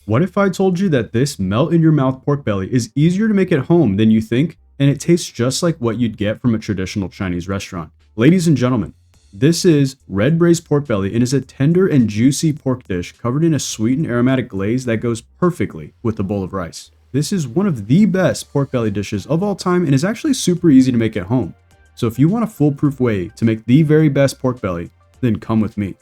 What if I told you that this melt-in-your-mouth pork belly is easier to make at home than you think, and it tastes just like what you'd get from a traditional Chinese restaurant? Ladies and gentlemen, this is red braised pork belly and is a tender and juicy pork dish covered in a sweet and aromatic glaze that goes perfectly with a bowl of rice. This is one of the best pork belly dishes of all time and is actually super easy to make at home. So if you want a foolproof way to make the very best pork belly, then come with me.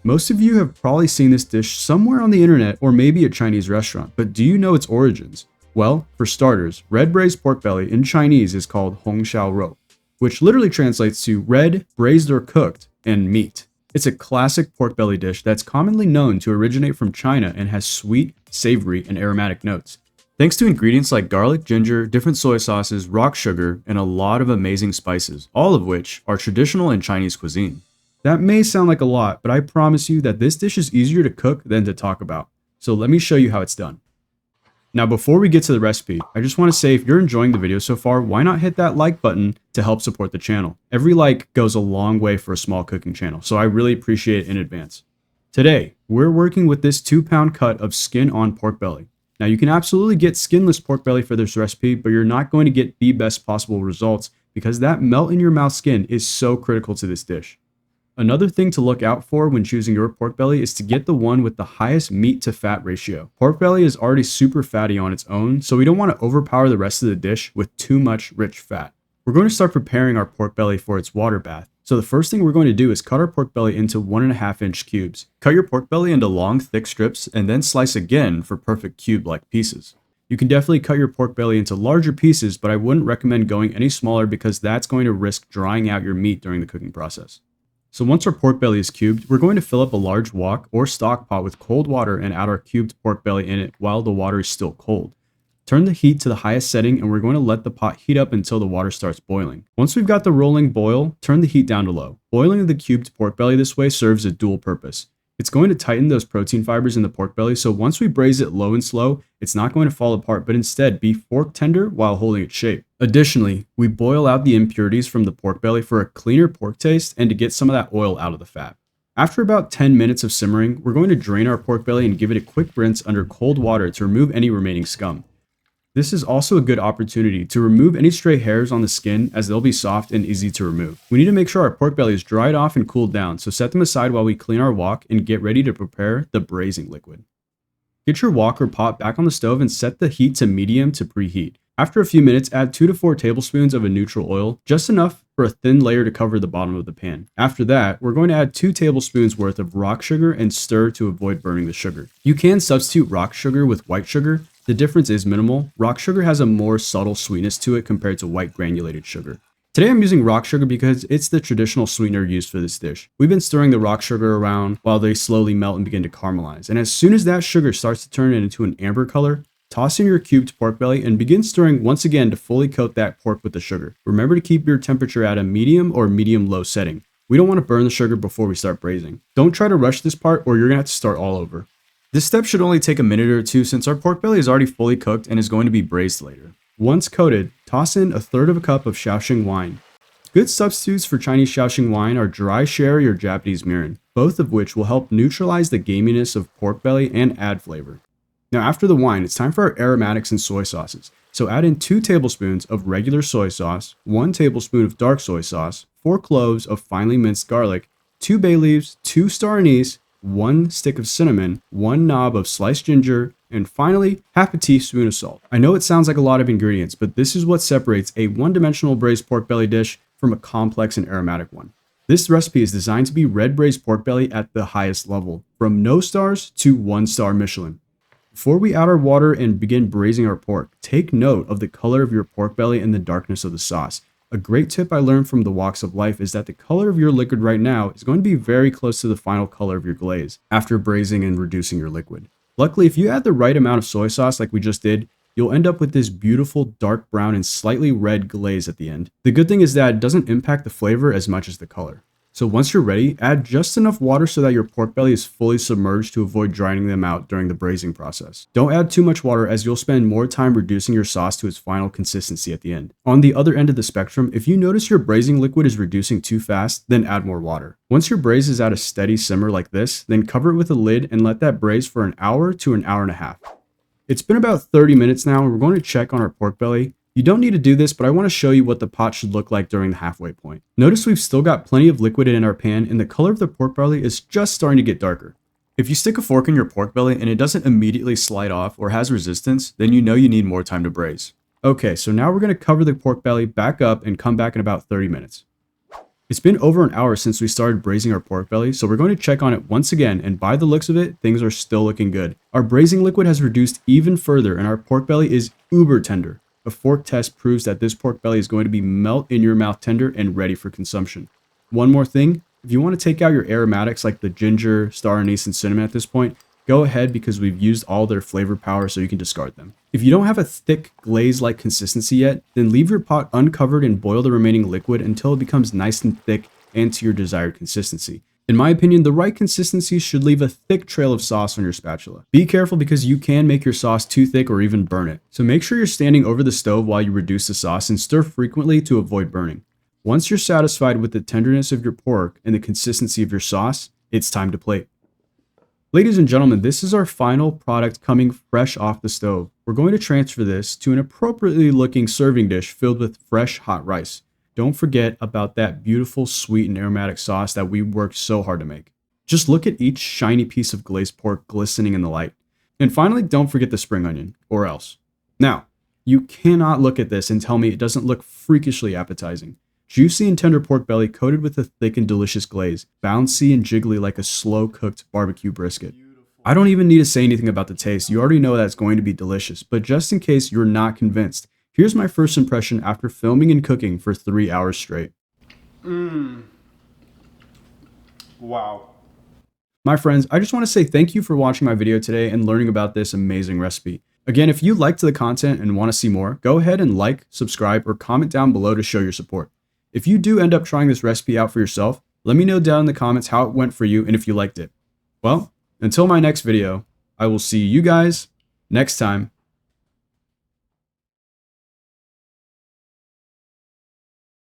Most of you have probably seen this dish somewhere on the internet or maybe a Chinese restaurant, but do you know its origins? Well, for starters, red braised pork belly in Chinese is called Hong Shao Rou, which literally translates to red, braised or cooked, and meat. It's a classic pork belly dish that's commonly known to originate from China and has sweet, savory, and aromatic notes. Thanks to ingredients like garlic, ginger, different soy sauces, rock sugar, and a lot of amazing spices, all of which are traditional in Chinese cuisine. That may sound like a lot, but I promise you that this dish is easier to cook than to talk about. So let me show you how it's done. Now, before we get to the recipe, I just want to say if you're enjoying the video so far, why not hit that like button to help support the channel? Every like goes a long way for a small cooking channel, so I really appreciate it in advance. Today, we're working with this 2-pound cut of skin-on pork belly. Now, you can absolutely get skinless pork belly for this recipe, but you're not going to get the best possible results because that melt-in-your-mouth skin is so critical to this dish. Another thing to look out for when choosing your pork belly is to get the one with the highest meat to fat ratio. Pork belly is already super fatty on its own, so we don't want to overpower the rest of the dish with too much rich fat. We're going to start preparing our pork belly for its water bath. So the first thing we're going to do is cut our pork belly into 1.5-inch cubes. Cut your pork belly into long, thick strips and then slice again for perfect cube-like pieces. You can definitely cut your pork belly into larger pieces, but I wouldn't recommend going any smaller because that's going to risk drying out your meat during the cooking process. So once our pork belly is cubed, we're going to fill up a large wok or stock pot with cold water and add our cubed pork belly in it while the water is still cold. Turn the heat to the highest setting and we're going to let the pot heat up until the water starts boiling. Once we've got the rolling boil, turn the heat down to low. Boiling the cubed pork belly this way serves a dual purpose. It's going to tighten those protein fibers in the pork belly, so once we braise it low and slow, it's not going to fall apart, but instead be fork tender while holding its shape. Additionally, we boil out the impurities from the pork belly for a cleaner pork taste and to get some of that oil out of the fat. After about 10 minutes of simmering, we're going to drain our pork belly and give it a quick rinse under cold water to remove any remaining scum. This is also a good opportunity to remove any stray hairs on the skin as they'll be soft and easy to remove. We need to make sure our pork belly is dried off and cooled down, so set them aside while we clean our wok and get ready to prepare the braising liquid. Get your wok or pot back on the stove and set the heat to medium to preheat. After a few minutes, add 2 to 4 tablespoons of a neutral oil, just enough for a thin layer to cover the bottom of the pan. After that, we're going to add 2 tablespoons worth of rock sugar and stir to avoid burning the sugar. You can substitute rock sugar with white sugar. The difference is minimal. Rock sugar has a more subtle sweetness to it compared to white granulated sugar. Today I'm using rock sugar because it's the traditional sweetener used for this dish. We've been stirring the rock sugar around while they slowly melt and begin to caramelize. And as soon as that sugar starts to turn into an amber color, toss in your cubed pork belly and begin stirring once again to fully coat that pork with the sugar. Remember to keep your temperature at a medium or medium-low setting. We don't want to burn the sugar before we start braising. Don't try to rush this part or you're going to have to start all over. This step should only take a minute or two since our pork belly is already fully cooked and is going to be braised later. Once coated, toss in 1/3 cup of Shaoxing wine. Good substitutes for Chinese Shaoxing wine are dry sherry or Japanese mirin, both of which will help neutralize the gaminess of pork belly and add flavor. Now after the wine, it's time for our aromatics and soy sauces. So add in 2 tablespoons of regular soy sauce, 1 tablespoon of dark soy sauce, 4 cloves of finely minced garlic, 2 bay leaves, 2 star anise, 1 stick of cinnamon, 1 knob of sliced ginger, and finally, half a teaspoon of salt. I know it sounds like a lot of ingredients, but this is what separates a one-dimensional braised pork belly dish from a complex and aromatic one. This recipe is designed to be red braised pork belly at the highest level, from no stars to 1-star Michelin. Before we add our water and begin braising our pork, take note of the color of your pork belly and the darkness of the sauce. A great tip I learned from the walks of life is that the color of your liquid right now is going to be very close to the final color of your glaze after braising and reducing your liquid. Luckily, if you add the right amount of soy sauce like we just did, you'll end up with this beautiful dark brown and slightly red glaze at the end. The good thing is that it doesn't impact the flavor as much as the color. So once you're ready, add just enough water so that your pork belly is fully submerged to avoid draining them out during the braising process. Don't add too much water as you'll spend more time reducing your sauce to its final consistency at the end. On the other end of the spectrum, if you notice your braising liquid is reducing too fast, then add more water. Once your braise is at a steady simmer like this, then cover it with a lid and let that braise for an hour to an hour and a half. It's been about 30 minutes now and we're going to check on our pork belly. You don't need to do this, but I want to show you what the pot should look like during the halfway point. Notice we've still got plenty of liquid in our pan and the color of the pork belly is just starting to get darker. If you stick a fork in your pork belly and it doesn't immediately slide off or has resistance, then you know you need more time to braise. Okay, so now we're going to cover the pork belly back up and come back in about 30 minutes. It's been over an hour since we started braising our pork belly, so we're going to check on it once again, and by the looks of it, things are still looking good. Our braising liquid has reduced even further and our pork belly is uber tender. A fork test proves that this pork belly is going to be melt in your mouth tender and ready for consumption. One more thing, if you want to take out your aromatics like the ginger, star anise, and cinnamon at this point, go ahead because we've used all their flavor power so you can discard them. If you don't have a thick glaze-like consistency yet, then leave your pot uncovered and boil the remaining liquid until it becomes nice and thick and to your desired consistency. In my opinion, the right consistency should leave a thick trail of sauce on your spatula. Be careful because you can make your sauce too thick or even burn it. So make sure you're standing over the stove while you reduce the sauce and stir frequently to avoid burning. Once you're satisfied with the tenderness of your pork and the consistency of your sauce, it's time to plate. Ladies and gentlemen, this is our final product coming fresh off the stove. We're going to transfer this to an appropriately looking serving dish filled with fresh hot rice. Don't forget about that beautiful sweet and aromatic sauce that we worked so hard to make. Just look at each shiny piece of glazed pork glistening in the light. And finally, don't forget the spring onion, or else. Now, you cannot look at this and tell me it doesn't look freakishly appetizing. Juicy and tender pork belly coated with a thick and delicious glaze, bouncy and jiggly like a slow-cooked barbecue brisket. I don't even need to say anything about the taste. You already know that it's going to be delicious, but just in case you're not convinced, here's my first impression after filming and cooking for 3 hours straight. Wow. My friends, I just want to say thank you for watching my video today and learning about this amazing recipe. Again, if you liked the content and want to see more, go ahead and like, subscribe, or comment down below to show your support. If you do end up trying this recipe out for yourself, let me know down in the comments how it went for you and if you liked it. Well, until my next video, I will see you guys next time.